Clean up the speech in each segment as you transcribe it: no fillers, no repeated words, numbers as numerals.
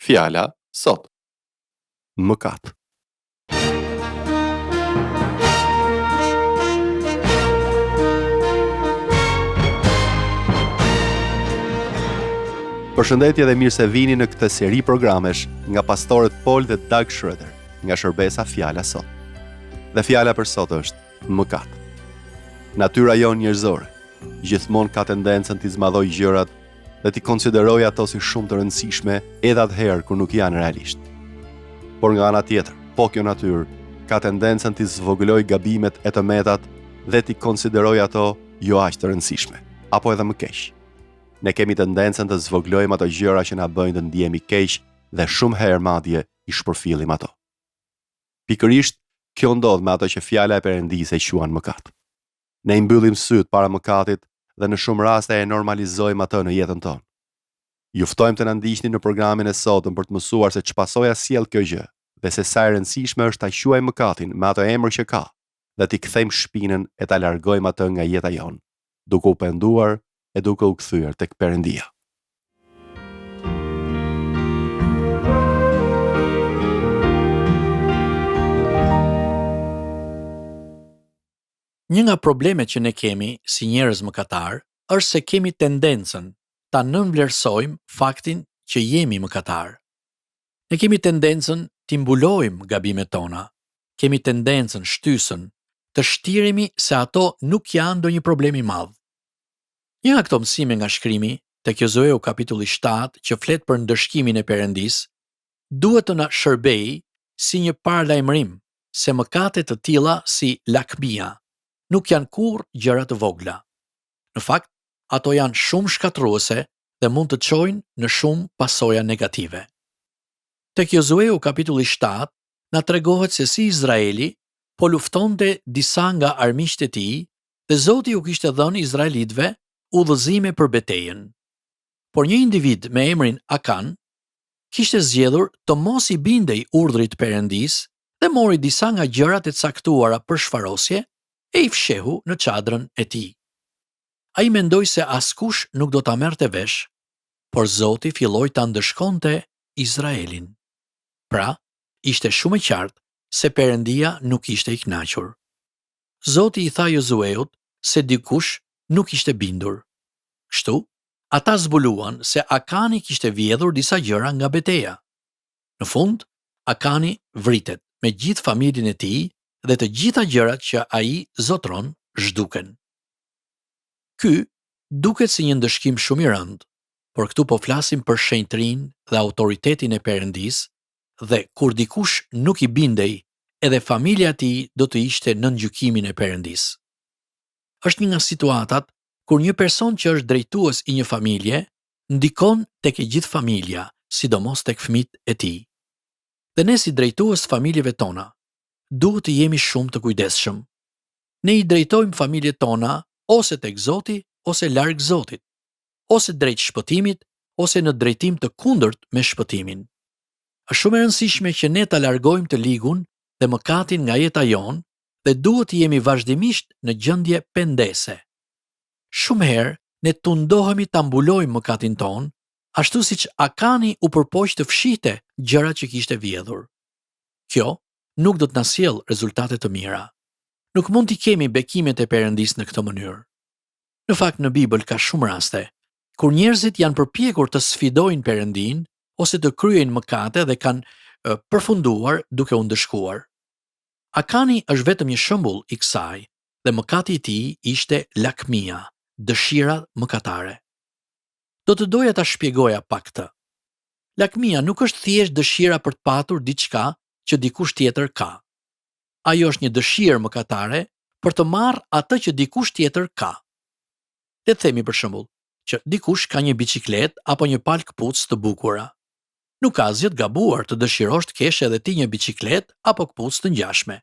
Fjala sot. Mëkat. Përshëndetje dhe mirë se vini në këtë seri programesh nga pastorët Paul dhe Doug Schroeder, nga shërbesa Fjala sot. Dhe fjala për sot është mëkat. Natyra jonë njerëzore gjithmonë ka tendencën t'i zmadhoj gjërat dhe t'i konsideroj ato si shumë të rëndësishme edhe atëherë kur nuk janë realisht. Por nga ana tjetër, kjo natyrë ka tendencën t'i zvogëloj gabimet e të metat dhe t'i konsideroj ato jo aq të rëndësishme, apo edhe më keq. Ne kemi tendencën të zvoglojmë ato gjëra që na bëjnë të ndihemi keq dhe shumë herë madje i shpërfillim ato. Pikërisht, kjo ndodh me ato që fjala e Perëndisë e quajnë mëkat. Ne i mbyllim syt para mëkatit dhe në shumë raste e normalizojmë atë në jetën tonë. Ju ftojmë të na ndiqni në programin e sotëm për të mësuar se ç'pasoja sjell kjo gjë dhe se sa e rëndësishme është ta quajmë mëkatin me atë emër që ka dhe t'i kthejmë shpinën e ta largojmë atë nga jeta jonë, duke u penduar e duke u kthyer tek Perëndia. Një nga problemet që ne kemi si njerëz mëkatar është se kemi tendencën ta nënvlerësojmë faktin që jemi mëkatar. Ne kemi tendencën t'i mbulojmë gabimet tona, kemi tendencën shtysën të shtiremi se ato nuk janë ndonjë problem i madh. Një nga këto mësime nga shkrimi tek Josueu kapitulli 7 që flet për ndëshkimin e Perëndisë, duhet të na shërbejë si një paralajmërim se mëkate të tilla si lakmia nuk janë kurrë gjëra të vogla. Në fakt, ato janë shumë shkatërruese dhe mund të çojnë në shumë pasoja negative. Tek Josueu kapitulli 7 na tregohet se si Izraeli po luftonte disa nga armiqtë e tij dhe Zoti u kishte dhënë izraelitëve udhëzime për betejën. Por një individ me emrin Akan kishte zgjedhur të mos i bindej urdhrit të Perëndisë dhe mori disa nga gjërat e caktuara për shfarosje e i fshehu në çadrën e tij. Ai mendoi se askush nuk do ta merrte vesh, por Zoti filloi ta ndëshkonte Izraelin. Pra, ishte shumë e qartë se Perëndia nuk ishte i kënaqur. Zoti i tha Josueut se dikush nuk ishte bindur. Kështu, ata zbuluan se Akani kishte vjedhur disa gjëra nga beteja. Në fund, Akani vritet me gjithë familjen e tij dhe të gjitha gjërat që ai zotron zhduken. Ky duket si një ndëshkim shumë i rëndë, por këtu po flasim për shenjtërinë dhe autoritetin e Perëndisë dhe kur dikush nuk i bindej, edhe familja e tij do të ishte nën gjykimin e Perëndisë. Është një nga situatat kur një person që është drejtues i një familje ndikon tek e gjithë familja, sidomos tek fëmijët e tij. Dhe ne si drejtues familjeve tona, duhet të jemi shumë të kujdesshëm. Ne i drejtojmë familjet tona ose tek Zoti ose larg Zotit, ose drejt shpëtimit ose në drejtim të kundërt me shpëtimin. Është shumë e rëndësishme që ne ta largojmë të ligun dhe mëkatin nga jeta jonë dhe duhet të jemi vazhdimisht në gjendje pendese. Shumë herë ne tundohemi ta mbulojmë mëkatin ton, ashtu siç Akani u përpoq të fshihte gjërat që kishte vjedhur. Kjo nuk do të na sjellë rezultate të mira. Nuk mund t'i kemi bekimet e Perëndisë në këtë mënyrë. Në fakt në Bibël ka shumë raste kur njerëzit janë përpjekur të sfidojnë Perëndin ose të kryejnë mëkate dhe kanë përfunduar duke u ndëshkuar. Akani është vetëm një shembull i kësaj dhe mëkati i tij ishte lakmia, dëshira mëkatare. Do të doja ta shpjegoja pak këtë. Lakmia nuk është thjesht dëshira për të patur diçka që dikush tjetër ka. Ajo është një dëshirë mëkatare për të marrë atë që dikush tjetër ka. Le të themi për shembull që dikush ka një biçikletë apo një palë këpucë të bukura. Nuk ka asgjë të gabuar të dëshirosh të kesh edhe ti një biçikletë apo këpucë të ngjashme.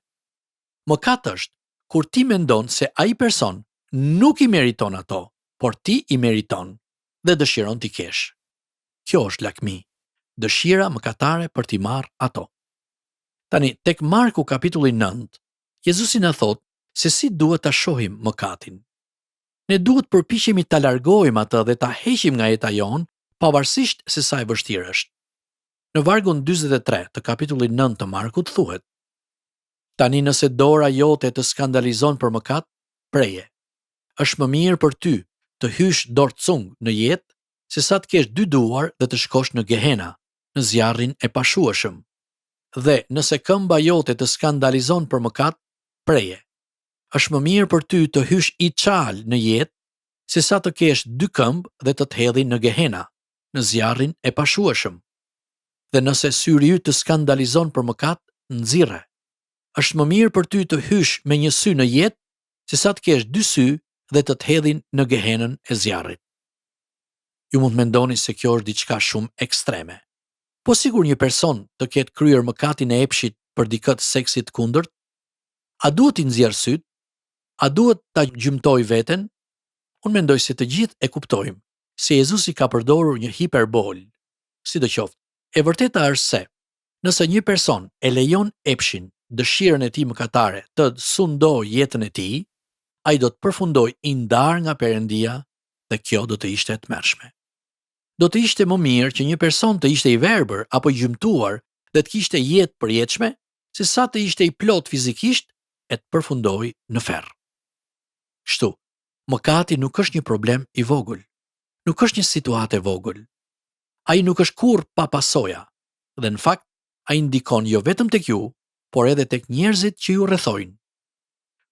Mëkat është kur ti mendon se ai person nuk i meriton ato, por ti i meriton dhe dëshiron t'i kesh. Kjo është lakmi, dëshira mëkatare për t'i marrë ato. Tani, tek Marku kapitulli 9, Jezusi na thot se si duhet ta shohim mëkatin. Ne duhet përpiqemi ta largojmë atë dhe ta heqim nga jeta jonë, pavarësisht se sa e vështirë është. Në vargun 43 të kapitullit 9 të Markut thuhet: Tani nëse dora jote të skandalizon për mëkat, preje. Është më mirë për ty të hysh dorcung në jetë, se sa të kesh dy duar dhe të shkosh në Gehena, në zjarrin e pashueshëm. Dhe nëse këmba jote të skandalizon për mëkat, preje. Është më mirë për ty të hysh i çal në jetë, se sa të kesh dy këmbë dhe të hedhin në Gehena, në zjarrin e pashueshëm. Dhe nëse syri yt të skandalizon për mëkat, nxirre. Është më mirë për ty të hysh me një sy në jetë, se sa të kesh dy sy dhe të hedhin në Gehenën e zjarrit. Ju mund mendoni se kjo është diçka shumë ekstreme. Po sigur një person të ketë kryer mëkatin e epshit për dikë të seksit kundërt, a duhet i nxjerr syt? A duhet ta gjymtoj veten? Unë mendoj se të gjithë e kuptojmë se Jezusi ka përdorur një hiperbol. Sidoqoftë, e vërteta është se nëse një person e lejon epshin, dëshirën e tij mëkatare të sundojë jetën e tij, ai do të përfundojë i ndar nga Perëndia dhe kjo do të ishte e tmerrshme. Do të ishte më mirë që një person të ishte i verbër apo i gjymtuar dhe të kishte jetë përjetshme, se sa të ishte i plot fizikisht e të përfundojë në ferr. Kështu, mëkati nuk është një problem i vogël. Nuk është një situatë e vogël. Ai nuk është kurrë pa pasoja, dhe në fakt ai ndikon jo vetëm tek ju, por edhe tek njerëzit që ju rrethojnë.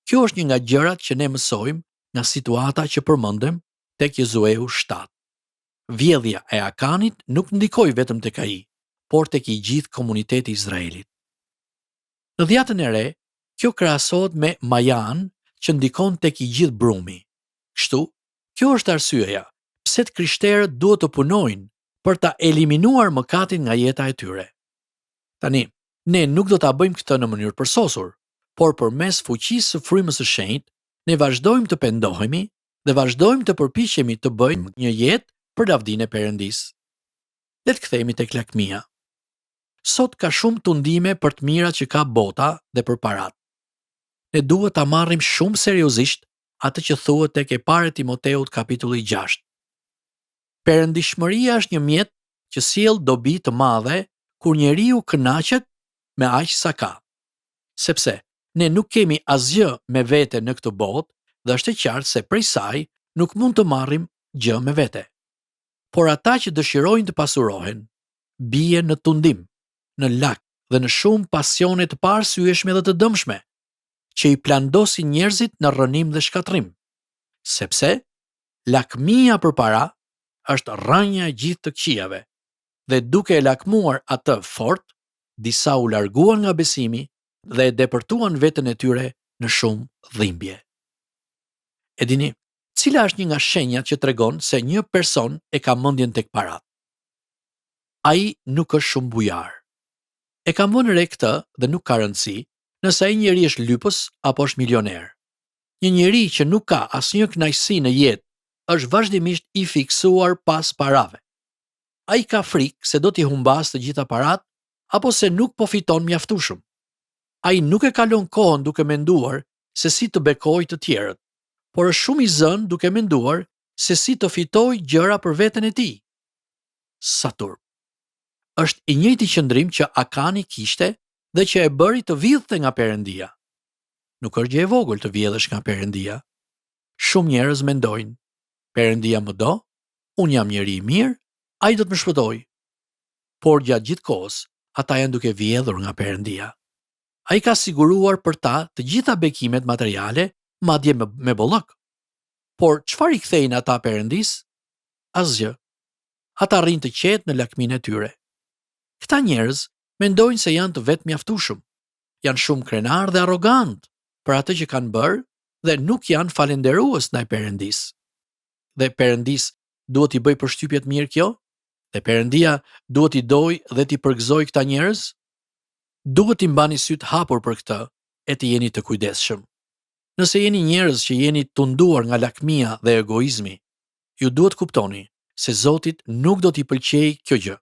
Kjo është një nga gjërat që ne mësojmë nga situata që përmendëm tek Jozue 7. Vjedhja e Akanit nuk ndikoi vetëm tek ai, por tek i gjithë komuniteti i Izraelit. Në Dhjatën e Re, kjo krahasohet me Majan, që ndikon tek i gjithë brumi. Kështu, kjo është arsyeja pse të krishterët duhet të punojnë për ta eliminuar mëkatin nga jeta e tyre. Tani, ne nuk do ta bëjmë këtë në mënyrë përsosur, por përmes fuqisë së frymës së shenjtë, ne vazhdojmë të pendohemi dhe vazhdojmë të përpiqemi të bëjmë një jetë për lavdinë e Perëndisë. Le të kthehemi tek lakmia. Sot ka shumë tundime për të mirat që ka bota dhe për parat. Ne duhet ta marrim shumë seriozisht atë që thuhet tek e parë Timoteut kapitulli 6. Perëndishmëria është një mjet që sjell dobi të madhe kur njeriu kënaqet me aq sa ka. Sepse ne nuk kemi asgjë me vete në këtë botë dhe është e qartë se prej saj nuk mund të marrim gjë me vete. Por ata që dëshirojnë të pasurohen, bie në tundim, në lak dhe në shumë pasione të parsyeshme dhe të dëmshme, që i plandosin njerëzit në rrënim dhe shkatrim. Sepse lakmia përpara është rrënja e gjithë të këqijave, dhe duke e lakmuar atë fort, disa u larguan nga besimi dhe e depërtuan veten e tyre në shumë dhimbje. E dini, cila është një nga shenjat që tregon se një person e ka mendjen tek parat? Ai nuk është shumë bujar. E kam vënë re këtë dhe nuk ka rëndësi nëse ai njeri është lypës apo është milioner. Një njeri që nuk ka asnjë kënaqësi në jetë është vazhdimisht i fiksuar pas parave. Ai ka frikë se do t'i humbas të gjitha parat apo se nuk po fiton mjaftueshëm. Ai nuk e kalon kohën duke menduar se si të bekojë të tjerët, por është shumë i zënë duke menduar se si të fitojë gjëra për veten e tij. Sa turp. Është i njëjti qëndrim që Akani kishte dhe që e bëri të vjedhte nga Perëndia. Nuk është gjë e vogël të vjedhësh nga Perëndia. Shumë njerëz mendojnë, Perëndia më do, unë jam njeri i mirë, ai do të më shpëtojë. Por gjatë gjithë kohës, ata janë duke vjedhur nga Perëndia. Ai ka siguruar për ta të gjitha bekimet materiale, madje me bollëk. Por çfarë i kthejnë ata Perëndisë? Asgjë. Ata rrinë të qetë në lakminë e tyre. Këta njerëz mendojnë se janë të vetëmjaftueshëm. Janë shumë krenar dhe arrogant për atë që kanë bërë dhe nuk janë falenderues ndaj Perëndisë. Dhe Perëndisë duhet i bëj përshtypje të mirë kjo? Dhe Perëndia duhet i dojë dhe t'i përgëzojë këta njerëz? Duhet t'i mbani syt hapur për këtë e të jeni të kujdesshëm. Nëse jeni njerëz që jeni tunduar nga lakmia dhe egoizmi, ju duhet kuptoni se Zotit nuk do t'i pëlqejë kjo gjë.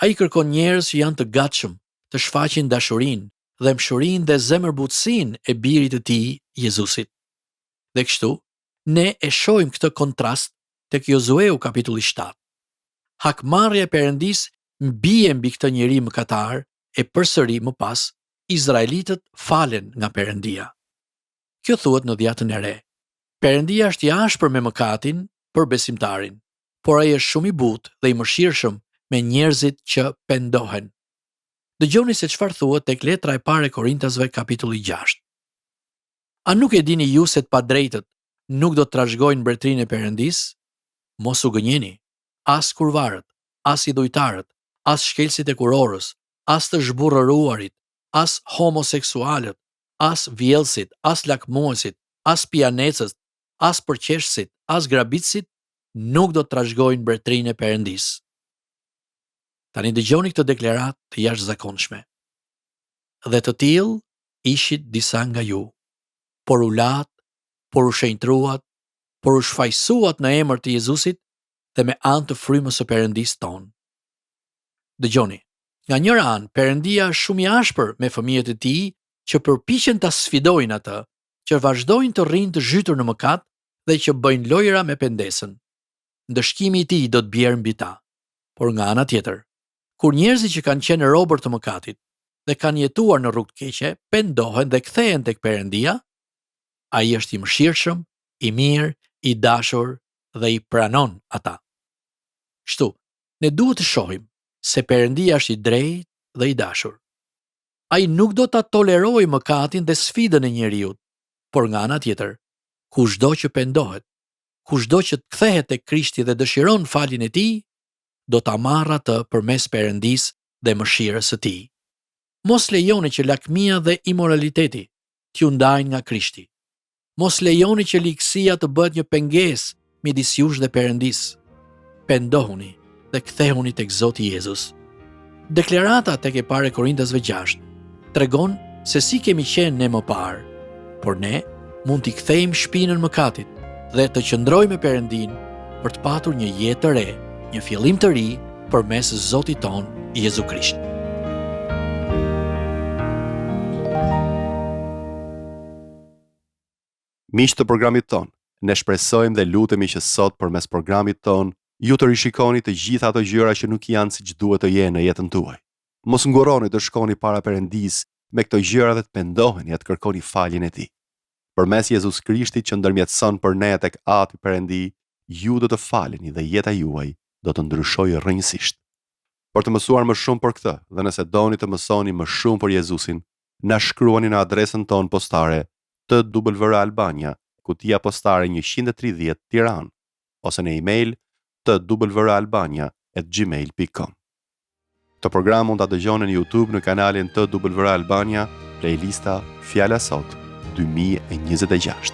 Ai kërkon njerëz që janë të gatshëm të shfaqin dashurinë dhe mshurinë dhe zemërbutësinë e birit të tij, Jezusit. Dhe kështu, ne e shohim këtë kontrast tek Jozue kapitulli 7. Hakmarrja e Perëndisë mbie mbi këtë njeri mëkatar e përsëri më pas izraelitët falen nga Perëndia. Kjo thuhet në Dhjetën e Re. Perëndia është i ashpër me mëkatin për besimtarin, por ai është shumë i butë dhe i mëshirshëm me njerëzit që pendohen. Dëgjoni se çfarë thuhet tek letra e parë e Korintasve kapitulli 6. A nuk e dini ju se të padrejtët nuk do të trashëgojnë mbretërinë e Perëndisë? Mos u gënjeni, as kurvarët, as idhujtarët, as shkelësit e kurorës, as të zhburrëruarit, as homoseksualët, as vjellësit, as lakmuesit, as pianecët, as përqeshësit, as grabitësit, nuk do të trashëgojnë mbretërinë e Perëndisë. Tani dëgjoni këtë deklaratë të jashtëzakonshme. Dhe të tillë ishit disa nga ju, por u lat, por u shenjtruat, por u shfaqsuat në emër të Jezusit dhe me anë të frymës së Perëndisë tonë. Dëgjoni, nga njëra anë, Perëndia është shumë i ashpër me fëmijët e tij që përpiqen ta sfidojnë atë, që vazhdojnë të rrinë të zhytur në mëkat dhe që bëjnë lojra me pendesën. Ndëshkimi i tij do të bjerë mbi ta. Por nga ana tjetër, kur njerëzit që kanë qenë robër të mëkatit dhe kanë jetuar në rrugë të keqe, pendohen dhe kthehen tek Perëndia, ai është i mëshirshëm, i mirë, i dashur dhe i pranon ata. Kështu, ne duhet të shohim se Perëndia është i drejtë dhe i dashur. Ai nuk do ta tolerojë mëkatin dhe sfidën e njeriut, por nga ana tjetër, kushdo që pendohet, kushdo që të kthehet tek Krishti dhe dëshiron faljen e tij, do ta marrë atë përmes Perëndisë dhe mëshirës së tij. Mos lejoni që lakmia dhe imoraliteti t'ju ndajnë nga Krishti. Mos lejoni që ligësia të bëhet një pengesë midis jush dhe Perëndisë. Pendohuni dhe kthehuni tek Zoti Jezus. Deklarata tek e parë e Korintasve 6 tregon se si kemi qenë ne më parë, por ne mund t'i kthejmë shpinën mëkatit dhe të qëndrojmë me Perëndin për të patur një jetë të re, një fillim të ri përmes Zotit ton Jezu Krisht. Miq të programit ton, ne shpresojmë dhe lutemi që sot përmes programit ton ju të rishikoni të gjitha ato gjëra që nuk janë siç duhet të jenë në jetën tuaj. Mos ngurroni të shkoni para Perëndisë me këto gjëra dhe të pendoheni e të kërkoni faljen e tij. Përmes Jezus Krishtit që ndërmjetëson për ne tek Ati Perëndi, ju do të faleni dhe jeta juaj do të ndryshojë rrënjësisht. Për të mësuar më shumë për këtë dhe nëse doni të mësoni më shumë për Jezusin, na shkruani në adresën tonë postare TWR Albania, kutia postare 130 Tiranë, ose në email twralbania@gmail.com. Këtë program mund ta dëgjoni në YouTube në kanalin TWR Albania, playlista Fjala Sot 2026.